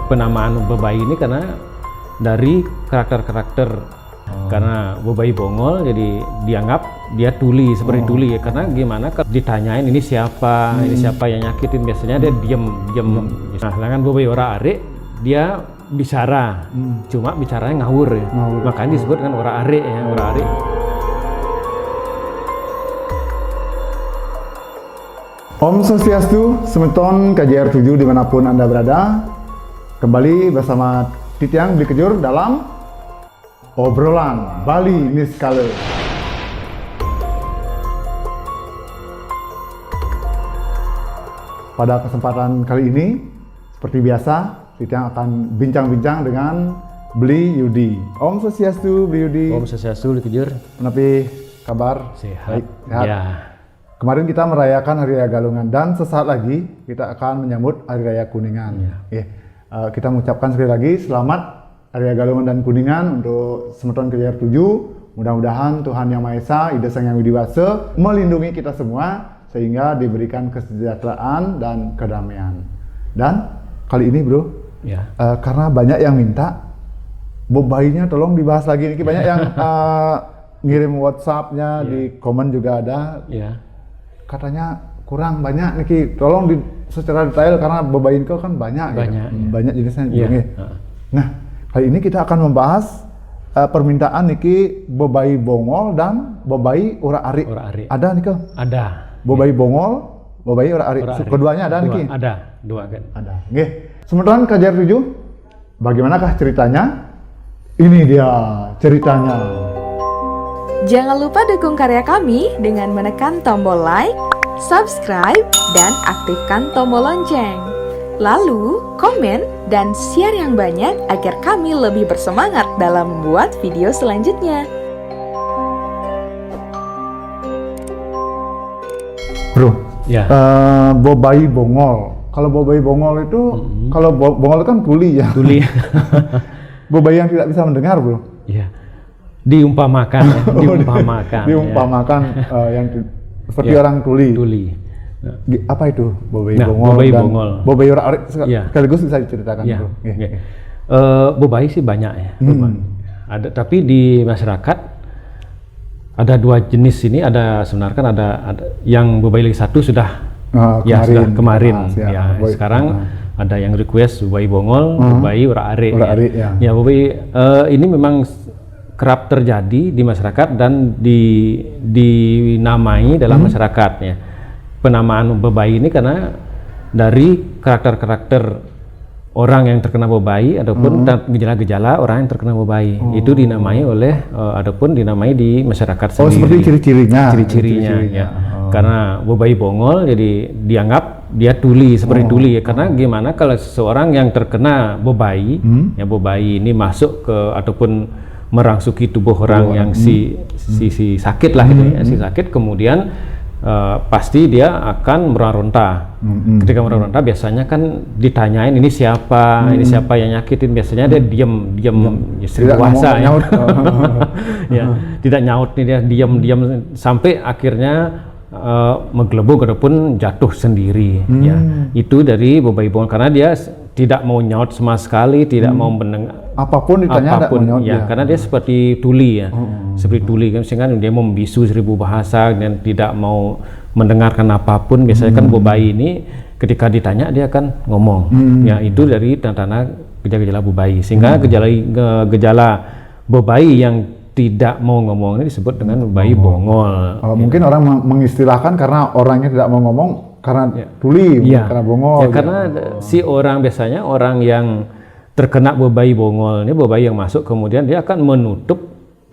penamaan bebayi ini karena dari karakter-karakter. Karena bebayi bongol jadi dianggap dia tuli, seperti tuli ya. Karena gimana kalau ditanyain ini siapa yang nyakitin, biasanya dia diem. Nah, sedangkan bebayi ora arik dia bicara, cuma bicaranya ngawur ya. Makanya disebut dengan ora arik ya, ora arik. Om Swastiastu, Semeton KJR 7 dimanapun Anda berada. Kembali bersama Titiang Beli Kejur dalam obrolan Bali Niskale. Pada kesempatan kali ini, seperti biasa, Titiang akan bincang-bincang dengan Beli Yudi. Om Swastiastu, Beli Yudi. Om Swastiastu, Beli Kejur. Menepi kabar? Sehat. Baik, sehat. Ya. Kemarin kita merayakan Hari Raya Galungan dan sesaat lagi kita akan menyambut Hari Raya Kuningan. Kita mengucapkan sekali lagi selamat Hari Raya Galungan dan Kuningan untuk Semeton KJR 7. Mudah-mudahan Tuhan Yang Maha Esa, Ida Sang Yang Widiwasa melindungi kita semua sehingga diberikan kesejahteraan dan kedamaian. Dan kali ini bro, karena banyak yang minta bebayinya tolong dibahas lagi. Ini banyak yang ngirim WhatsApp-nya, di komen juga ada. Katanya kurang banyak nih, tolong secara detail karena bebayi itu kan banyak jenisnya. Nah, kali ini kita akan membahas permintaan niki bebayi bongol dan bebayi ora arik. Ada nih kok? Ada. Bebayi bongol, bebayi ora arik. Keduanya ada niki? Ada, dua kan. Ada. Nggih. Semeton KJR 7, bagaimanakah ceritanya? Ini dia ceritanya. Jangan lupa dukung karya kami dengan menekan tombol like, subscribe, dan aktifkan tombol lonceng. Lalu, komen dan share yang banyak agar kami lebih bersemangat dalam membuat video selanjutnya. Bro, bebayi bongol. Kalau bebayi bongol itu, kalau bongol itu kan tuli ya. Tuli. Bebayi yang tidak bisa mendengar, bro. Iya. Diumpamakan ya, diumpamakan yang seperti orang tuli. Apa itu bebayi bongol? Bebayi dan bongol. Bebayi ora arik sekaligus bisa diceritakan, bro. Bebayi sih banyak ya. Ada, tapi di masyarakat ada dua jenis ini. Ada sebenarnya ada yang bebayi lagi satu sudah kemarin. Sekarang ada yang request bebayi bongol, bebayi ora arik. Bebayi ini memang kerap terjadi di masyarakat dan dinamai dalam masyarakat ya. Penamaan bebayi ini karena dari karakter-karakter orang yang terkena bebayi ataupun gejala-gejala orang yang terkena bebayi. Itu dinamai oleh ataupun dinamai di masyarakat sendiri. Seperti ciri-cirinya ya. Karena bebayi bongol jadi dianggap dia tuli, seperti tuli ya. Karena gimana kalau seseorang yang terkena bebayi, ya bebayi ini masuk ke ataupun merangsuki tubuh orang yang si sakit lah gitu ya, si sakit, kemudian pasti dia akan meronta. Ketika meronta biasanya kan ditanyain ini siapa yang nyakitin, biasanya dia diam seribu bahasa ya. Tidak nyaut nih, dia diam sampai akhirnya menggelebuk ataupun jatuh sendiri. Itu dari bebayi bongol karena dia tidak mau nyaut sama sekali, tidak mau mendengar apapun ditanya, karena dia seperti tuli ya, seperti tuli kan, sehingga dia membisu seribu bahasa dan tidak mau mendengarkan apapun. Biasanya kan bebayi ini ketika ditanya dia akan ngomong. Itu dari tanda-tanda gejala-gejala bebayi. Sehingga gejala bebayi yang tidak mau ngomong ini disebut dengan bebayi bongol. Mungkin orang mengistilahkan karena orangnya tidak mau ngomong karena tuli, karena bongol. Karena si orang biasanya orang yang terkena bebayi bongol ini, bebayi yang masuk, kemudian dia akan menutup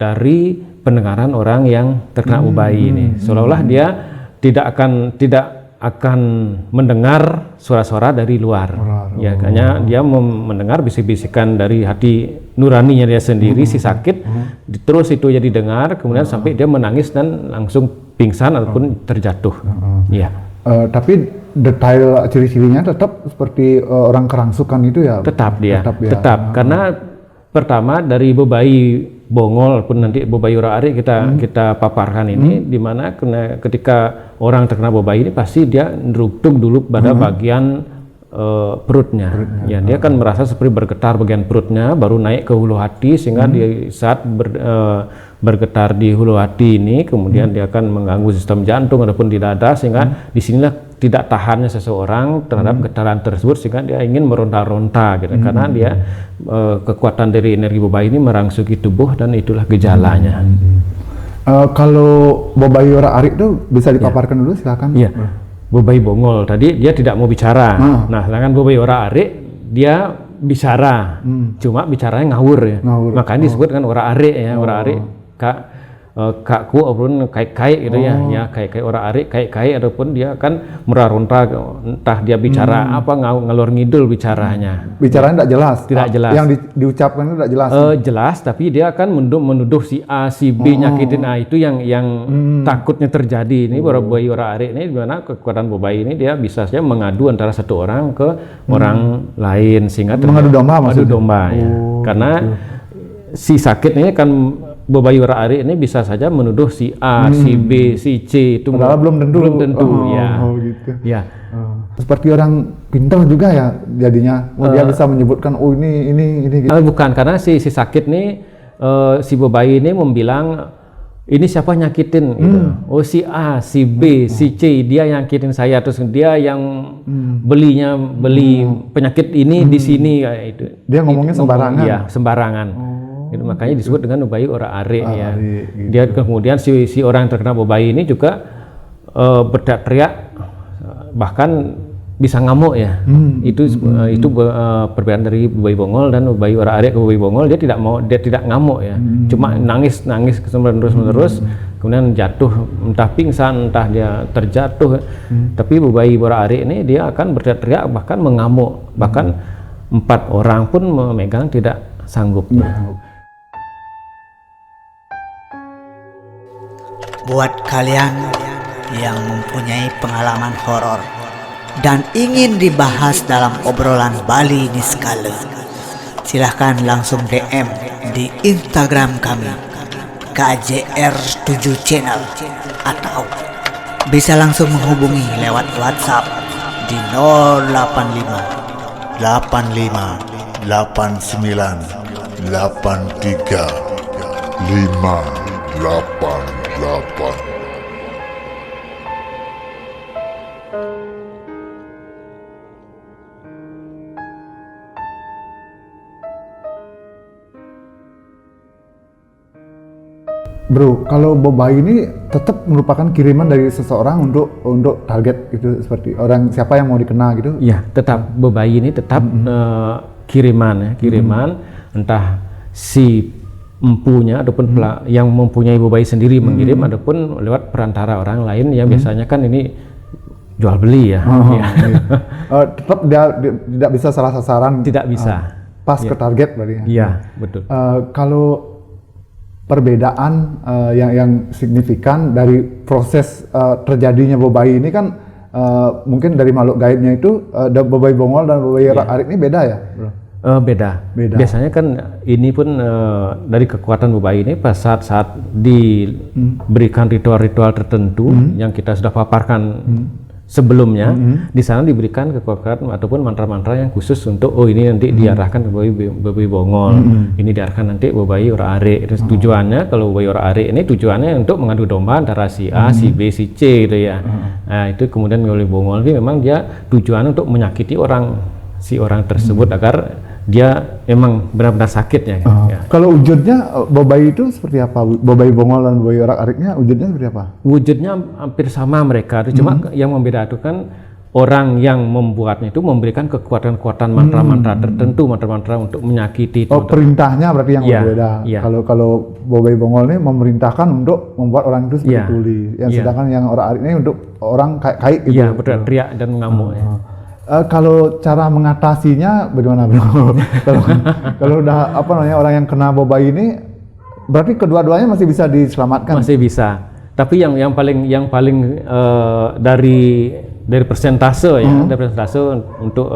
dari pendengaran orang yang terkena bebayi ini. Seolah-olah dia tidak akan mendengar suara-suara dari luar. Karena dia mendengar bisik-bisikan dari hati nuraninya dia sendiri, si sakit. Terus itu jadi dengar, kemudian sampai dia menangis dan langsung pingsan ataupun terjatuh. Tapi detail ciri-cirinya tetap seperti orang kerangsukan itu ya? Tetap. Karena pertama dari bebayi bongol pun nanti bebayi ora arik kita paparkan ini, di mana ketika orang terkena bebayi ini pasti dia neruptuk dulu pada bagian perutnya. Ya, dia kan merasa seperti bergetar bagian perutnya, baru naik ke hulu hati sehingga di saat bergetar di hulu hati ini, kemudian dia akan mengganggu sistem jantung ataupun di dada, sehingga disinilah tidak tahannya seseorang terhadap getaran tersebut sehingga dia ingin meronta-ronta gitu. Karena dia kekuatan dari energi bobai ini merangsuki tubuh dan itulah gejalanya. Kalau bobai ora-arik itu bisa dipaparkan dulu, silakan. Iya. Bobai bongol tadi dia tidak mau bicara. Nah, sedangkan bobai ora-arik dia bicara. Cuma bicaranya ngawur ya. Makanya disebut kan ora-arik ya, ora-arik kakku ataupun kai-kai gitu ya, kai-kai ora-arik, kai-kai ataupun dia kan meronta, entah dia bicara apa ngalor ngidul bicaranya. Bicaranya tidak jelas. Tidak jelas. Yang diucapkan itu tidak jelas. Jelas, tapi dia akan menuduh si A, si B nyakitin A, itu yang takutnya terjadi. Ini bobai ora-arik ini dimana kekuatan bobai ini dia bisa saja mengadu antara satu orang ke orang lain sehingga mengadu domba maksudnya. Mengadu domba ya. Karena si sakit ini kan bobai ora-arik ini bisa saja menuduh si A, si B, si C itu padahal belum tentu ya. Gitu. Ya. Seperti orang pintar juga ya jadinya. Dia bisa menyebutkan ini gitu. Bukan, karena si sakit nih si bobai ini membilang ini siapa nyakitin gitu. Oh, si A, si B, si C dia yang nyakitin saya, terus dia yang beli penyakit ini di sini kayak itu. Dia ngomongnya sembarangan. Iya, sembarangan. Gitu, makanya disebut dengan bobai ora-arik ya. Gitu. Dia kemudian si orang yang terkena bobai ini juga berteriak, bahkan bisa ngamuk ya. Itu perbedaan dari bobai bongol dan bobai ora-arik. Ke bobai bongol dia tidak ngamuk ya. Cuma nangis terus-menerus, kemudian jatuh, entah pingsan, entah dia terjatuh. Tapi bobai ora-arik ini dia akan berteriak, bahkan mengamuk. Bahkan 4 orang pun memegang tidak sanggup. Buat kalian yang mempunyai pengalaman horor dan ingin dibahas dalam obrolan Bali Niskala, silahkan langsung DM di Instagram kami KJR7 Channel, atau bisa langsung menghubungi lewat WhatsApp di 085 89 83 588. Bro, kalau bobai ini tetap merupakan kiriman dari seseorang untuk target itu, seperti orang siapa yang mau dikena gitu? Iya, tetap bobai ini tetap kiriman entah si empunya ataupun yang mempunyai bobai sendiri mengirim ataupun lewat perantara orang lain yang biasanya kan ini jual beli ya. Tetap dia tidak bisa salah sasaran. Tidak bisa. Pas ke target berarti. Iya, betul. Kalau perbedaan yang signifikan dari proses terjadinya bobai ini kan mungkin dari makhluk gaibnya itu bobai bongol dan bobai ora-arik ini beda ya, bro? Beda. Biasanya kan ini pun dari kekuatan bobai ini pas saat diberikan ritual-ritual tertentu yang kita sudah paparkan sebelumnya, di sana diberikan kekuatan ataupun mantra-mantra yang khusus untuk ini nanti diarahkan ke bobai bongol, ini diarahkan nanti bobai ora-arik. Terus tujuannya kalau bobai ora-arik ini tujuannya untuk mengadu domba antara si A, si B, si C gitu ya. Nah, itu kemudian bobai bongol ini memang dia tujuannya untuk menyakiti si orang tersebut agar dia emang benar-benar sakit ya. Kalau wujudnya bobai itu seperti apa? Bobai bongol dan bobai ora-ariknya wujudnya seperti apa? Wujudnya hampir sama mereka, cuma yang membedakan orang yang membuatnya itu memberikan kekuatan-kekuatan mantra-mantra tertentu, mantra-mantra untuk menyakiti. Perintahnya berarti yang berbeda. Kalau bobai bongol ini memerintahkan untuk membuat orang itu seperti tuli, sedangkan yang ora-arik ini untuk orang kayak gitu. Iya, berteriak dan mengamuk. Kalau cara mengatasinya bagaimana, bro? kalau udah orang yang kena bobai ini, berarti kedua-duanya masih bisa diselamatkan? Masih bisa. Tapi yang paling dari persentase ya, dari persentase untuk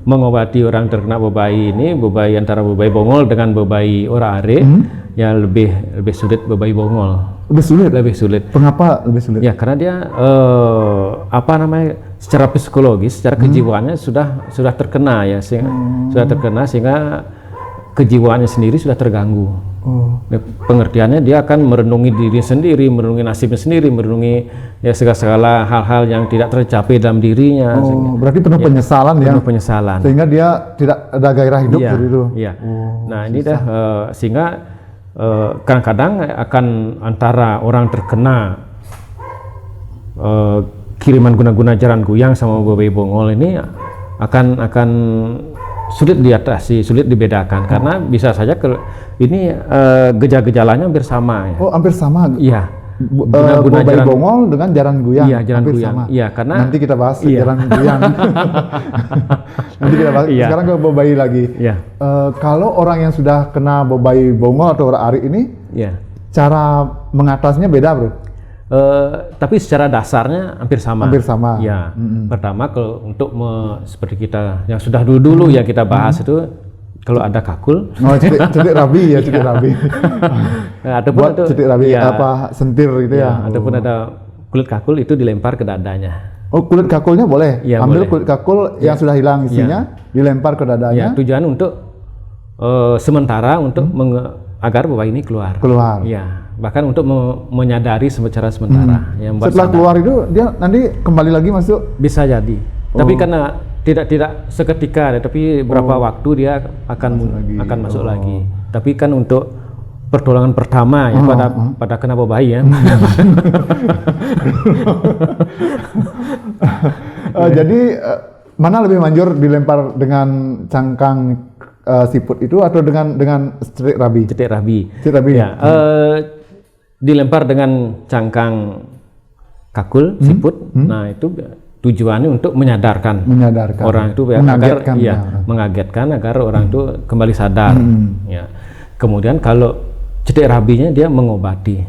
mengobati orang terkena bobai ini, bobai antara bobai bongol dengan bobai ora-arik, ya lebih sulit bobai bongol. Lebih sulit? Lebih sulit. Mengapa lebih sulit? Ya karena dia secara psikologis, secara kejiwaannya sudah terkena ya, sudah terkena sehingga kejiwaannya sendiri sudah terganggu. Pengertiannya dia akan merenungi diri sendiri, merenungi nasibnya sendiri, merenungi ya segala hal-hal yang tidak tercapai dalam dirinya. Berarti penuh penyesalan ya. Penuh penyesalan. Sehingga dia tidak ada gairah hidup seperti itu. Iya. Nah ini dah sehingga kadang-kadang akan antara orang terkena kiriman guna-guna jaran goyang sama bobai bongol ini akan sulit diatasi, sulit dibedakan karena bisa saja ini gejala-gejalanya hampir sama ya. Oh, hampir sama. Iya. Bobai bongol dengan jaran goyang. Iya, jaran hampir goyang. sama. Iya, karena nanti kita bahas jaran goyang. Nanti kita bahas. Iya. Sekarang ke bobai lagi. Iya. Kalau orang yang sudah kena bobai bongol atau ari ini, iya. Cara mengatasinya beda, Bro. Tapi secara dasarnya hampir sama. Hampir sama. Ya. Pertama kalau untuk seperti kita yang sudah dulu yang kita bahas itu kalau ada kakul. Oh, cetek rabi ya, cetek rabi. Ataupun buat cetek rabi apa sentir gitu ya. Ataupun ada kulit kakul itu dilempar ke dadanya. Oh, kulit kakulnya boleh. Ya, ambil boleh. kulit kakul yang sudah hilang isinya, dilempar ke dadanya. Ya, tujuan untuk sementara untuk agar bobai ini keluar. Ya. Bahkan untuk menyadari secara sementara. Setelah keluar itu dia nanti kembali lagi masuk? Bisa jadi. Tapi karena tidak seketika, tapi berapa waktu dia akan masuk lagi. Tapi kan untuk pertolongan pertama ya pada kena bobai ya. Jadi mana lebih manjur dilempar dengan cangkang siput itu atau dengan cetek rabi? Cetek rabi. Cetek rabi. Ya. Dilempar dengan cangkang kakul siput. Nah itu tujuannya untuk menyadarkan orang itu mengagetkan agar orang itu kembali sadar. Ya. Kemudian kalau cetek rabinya dia mengobati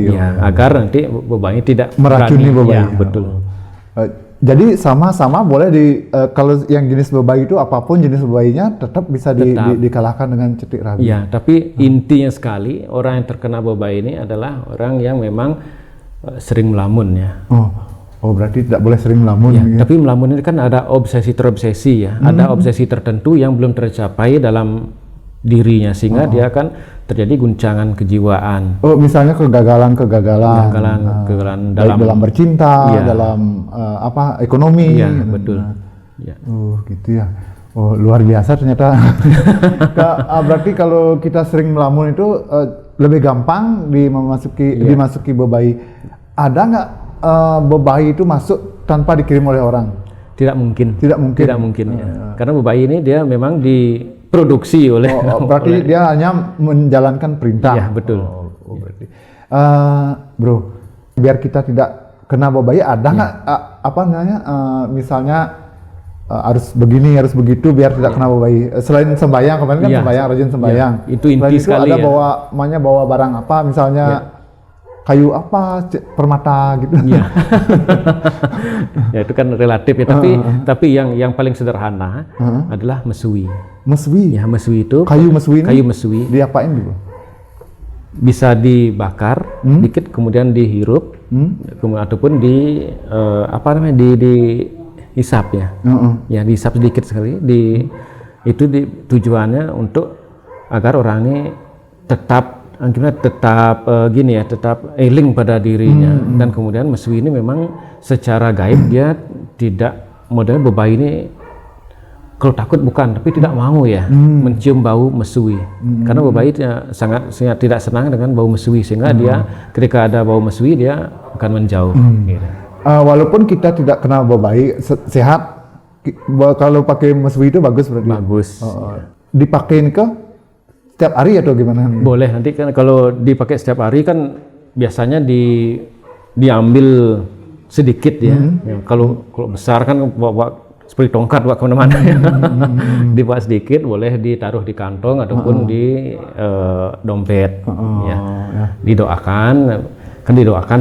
ya, agar nanti bobainya tidak meracuni bobai. Ya, betul. Jadi sama-sama boleh kalau yang jenis bobai itu apapun jenis bobainya tetap bisa dikalahkan dengan cetek rabi. Iya, tapi intinya sekali orang yang terkena bobai ini adalah orang yang memang sering melamun ya. Oh berarti tidak boleh sering melamun. Ya, tapi melamun ini kan ada obsesi terobsesi ya, ada obsesi tertentu yang belum tercapai dalam dirinya sehingga dia akan terjadi guncangan kejiwaan. Oh, misalnya kegagalan dalam bercinta, dalam ekonomi. Iya, betul. Ya. Gitu ya. Oh, luar biasa ternyata. Berarti kalau kita sering melamun itu lebih gampang dimasuki bobai. Ada nggak bobai itu masuk tanpa dikirim oleh orang? Tidak mungkin. Tidak mungkin. Ya. Karena bobai ini dia memang diproduksi oleh. Berarti dia hanya menjalankan perintah. Iya, betul. Berarti. Bro, biar kita tidak kena bobai, ada nggak misalnya harus begini, harus begitu biar tidak kena bobai. Selain sembahyang, kemarin kan sembahyang, rajin sembahyang. Itu inti sekali. Ada bawa barang apa, misalnya kayu apa, permata gitu. Ya. Ya itu kan relatif ya. Tapi yang paling sederhana adalah mesui. Mesui? Ya, mesui itu. Kayu mesui ini? Kayu mesui. Diapain dulu? Bisa dibakar dikit, kemudian dihirup, ataupun dihisap ya. Ya, dihisap sedikit sekali. Itu tujuannya untuk agar orang ini tetap eling pada dirinya. Dan kemudian mesui ini memang secara gaib dia tidak modelnya bobai ini kalau takut bukan, tapi tidak mau ya mencium bau mesui. Karena bobai sangat tidak senang dengan bau mesui, sehingga dia ketika ada bau mesui dia akan menjauh. Gitu. Walaupun kita tidak kena bobai, sehat, kalau pakai mesui itu bagus berarti. Bagus. Dipakein ke setiap hari atau gimana? Boleh, nanti kan kalau dipakai setiap hari kan biasanya diambil sedikit ya. Kalau besar kan bawa seperti tongkat bawa kemana-mana. Dibawa sedikit, boleh ditaruh di kantong ataupun di dompet. Didoakan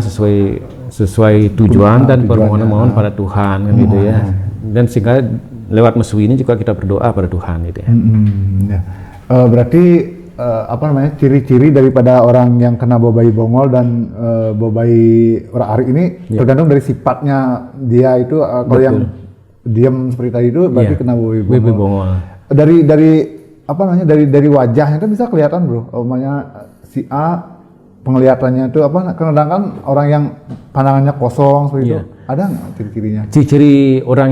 sesuai tujuan dan permohonan pada Tuhan kan gitu ya. Dan sehingga lewat mesui ini juga kita berdoa pada Tuhan gitu ya. Berarti ciri-ciri daripada orang yang kena bobai bongol dan bobai ora-arik ini tergantung dari sifatnya dia itu. Kalau yang diam seperti tadi itu berarti kena bobai bongol. Dari wajahnya itu bisa kelihatan bro. Umpamanya si A penglihatannya itu kadang-kadang orang yang pandangannya kosong seperti itu. Ada nggak ciri-cirinya? Ciri-ciri orang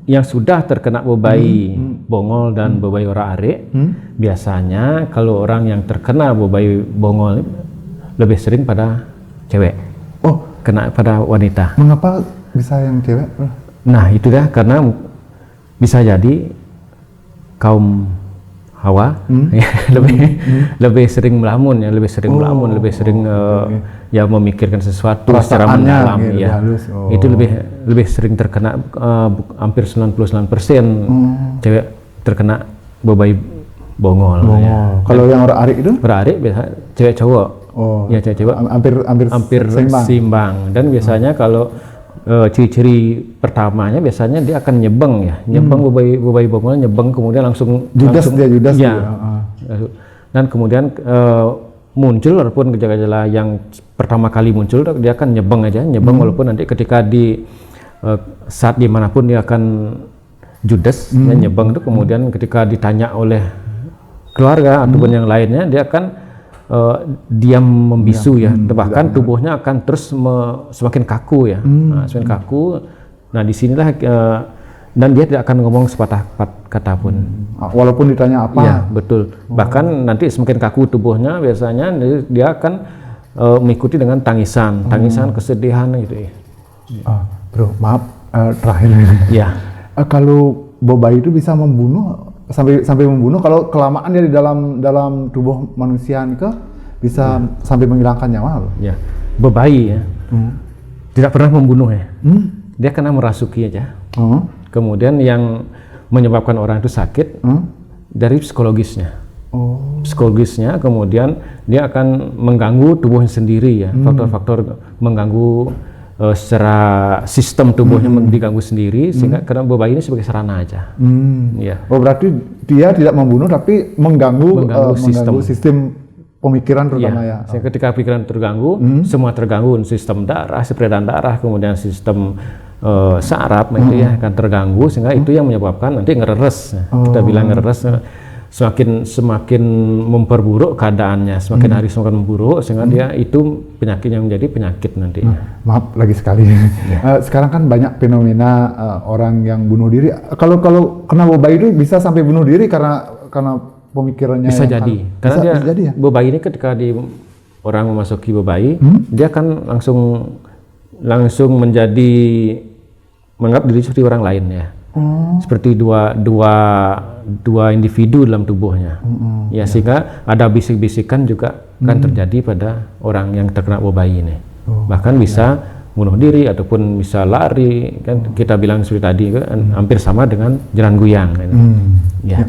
yang sudah terkena bobai bongol dan bobai ora-arik, biasanya kalau orang yang terkena bobai bongol lebih sering pada cewek. Oh, kena pada wanita. Mengapa bisa yang cewek? Nah, itu dah karena bisa jadi kaum Hawa lebih sering melamun ya, lebih sering ya memikirkan sesuatu secara mendalam ya. Itu lebih sering terkena, hampir 99% cewek terkena bobai bongol. Ya. Kalau yang ora-arik itu? Ora-arik biasa cewek cowok. Ya cewek cowok hampir seimbang. Dan biasanya kalau ciri-ciri pertamanya biasanya dia akan nyebeng ya, bobai bongol nyebeng, kemudian langsung judas. Ya. Dan kemudian muncul, walaupun gejala-gejala yang pertama kali muncul dia akan nyebeng walaupun nanti ketika saat dimanapun dia akan judes, ya, nyebeng itu. Kemudian ketika ditanya oleh keluarga ataupun yang lainnya dia akan diam membisu ya, bahkan tubuhnya akan terus semakin kaku ya, semakin kaku. Nah disinilah dan dia tidak akan ngomong sepatah kata pun, walaupun ditanya apa. Ya betul. Bahkan nanti semakin kaku tubuhnya biasanya dia akan mengikuti dengan tangisan, kesedihan gitu ya. Bro, maaf terakhir. Ya. Kalau bobai itu bisa membunuh sampai membunuh kalau kelamaan dia di dalam tubuh manusia itu bisa sampai menghilangkan nyawa loh. Ya, bobai ya tidak pernah membunuh ya, dia kena merasuki aja. Kemudian yang menyebabkan orang itu sakit dari psikologisnya. Psikologisnya, kemudian dia akan mengganggu tubuhnya sendiri ya, faktor-faktor mengganggu secara sistem tubuhnya diganggu sendiri, sehingga karena bobai ini sebagai sarana aja. Ya. Oh berarti dia tidak membunuh tapi mengganggu sistem pemikiran terutama ya. Sehingga ketika pikiran terganggu, semua terganggu, sistem darah, peredaran darah, kemudian sistem saraf itu ya akan terganggu, sehingga itu yang menyebabkan nanti ngereres. Kita bilang ngereres, semakin memperburuk keadaannya, semakin hari semakin memburuk, sehingga dia itu penyakit yang menjadi penyakit nantinya. Maaf lagi sekali. Sekarang kan banyak fenomena orang yang bunuh diri. Kalau kena bobai itu bisa sampai bunuh diri karena pemikirannya. Bisa jadi. Karena bisa jadi ya? Bobai ini ketika orang memasuki bobai, dia akan langsung menjadi menganggap diri seperti orang lain ya. Seperti dua individu dalam tubuhnya, ya sehingga ada bisik-bisikan juga kan terjadi pada orang yang terkena bobai ini. Bahkan bisa bunuh diri ataupun bisa lari, kan kita bilang seperti tadi kan, hampir sama dengan jalan guyang. Ya.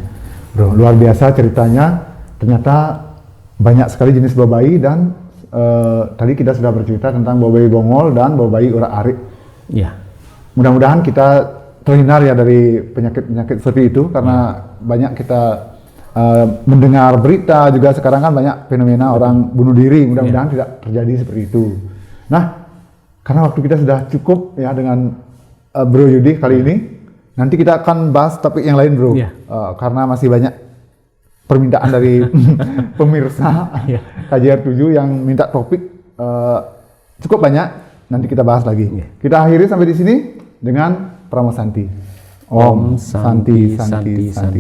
Bro, luar biasa ceritanya. Ternyata banyak sekali jenis bobai dan tadi kita sudah bercerita tentang bobai bongol dan bobai ura-arik. Ya. Mudah-mudahan kita terhindar ya dari penyakit-penyakit seperti itu, karena banyak kita mendengar berita juga sekarang kan banyak fenomena orang bunuh diri. Mudah-mudahan tidak terjadi seperti itu. Nah, karena waktu kita sudah cukup ya dengan Bro Yudi kali ini, nanti kita akan bahas topik yang lain bro, karena masih banyak permintaan dari pemirsa KJR 7 yang minta topik cukup banyak. Nanti kita bahas lagi. Kita akhiri sampai di sini dengan Pramo Santi. Om Santi Santi Santi.